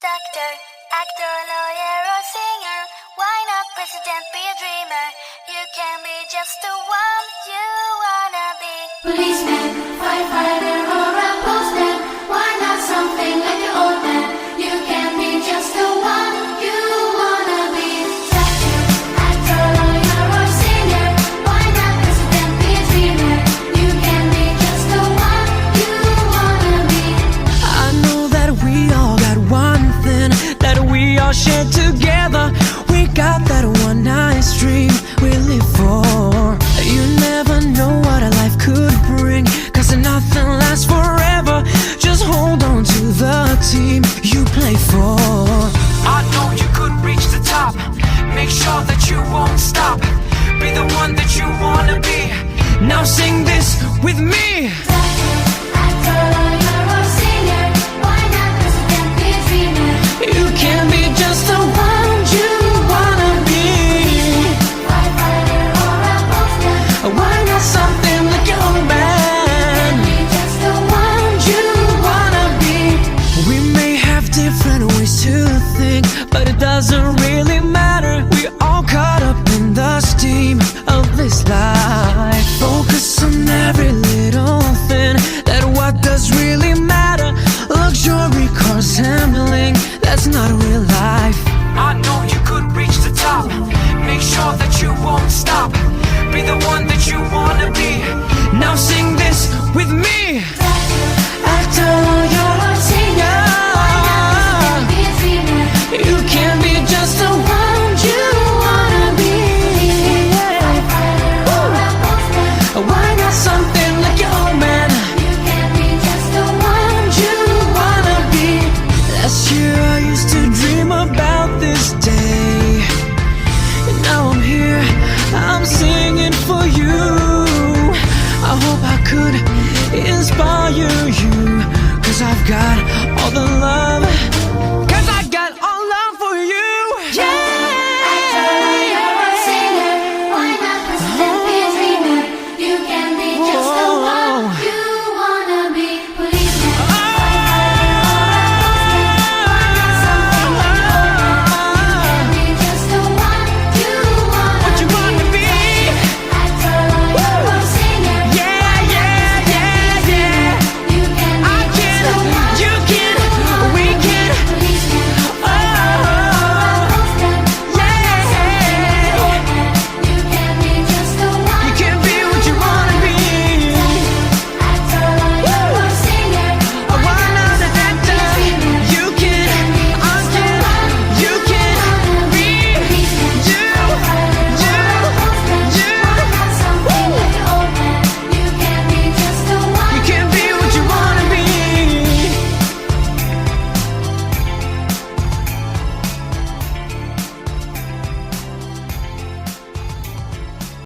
Doctor, actor, lawyer, or singer. Why not president, be a dreamer? You can be just the one you wanna be. Policeman, firefighter, or a postman. Why not something like an old man? You can be just the one you wanna be. Doctor, actor, lawyer, or singer. Why not president, be a dreamer? You can be just the one you wanna be. I know that we all got one thing that we all share together. We got that one nice dream we live for. You never know what a life could bring, 'cause nothing lasts forever. Just hold on to the team you play for. I know you could reach the top. Make sure that you won't stop. Be the one that you wanna be. Now sing this with me. Actor, lawyer, or singer. Why not president, be a dreamer? You can be just the one you wanna be. Firefighter or a postman. Why not something like your own man? Be just the one you wanna be. We may have different ways to think, but it doesn't really matter. We all caught up in the steam of this life. Focus on every little thing, that what does really matter. Luxury cars and bling, that's not real life. I know you could reach the top. Make sure that you won't stop. Be the one that you wanna be. Now sing this with me. Actor, lawyer, or singer. Be a dreamer. You can be just the one you wanna be. Firefighter or a postman. Why not something like your own man? You can be just the one You wanna be. Last year I used to dream about this day, and now I'm here, I'm singing for you. I hope I could inspire you, 'cause I've got all the love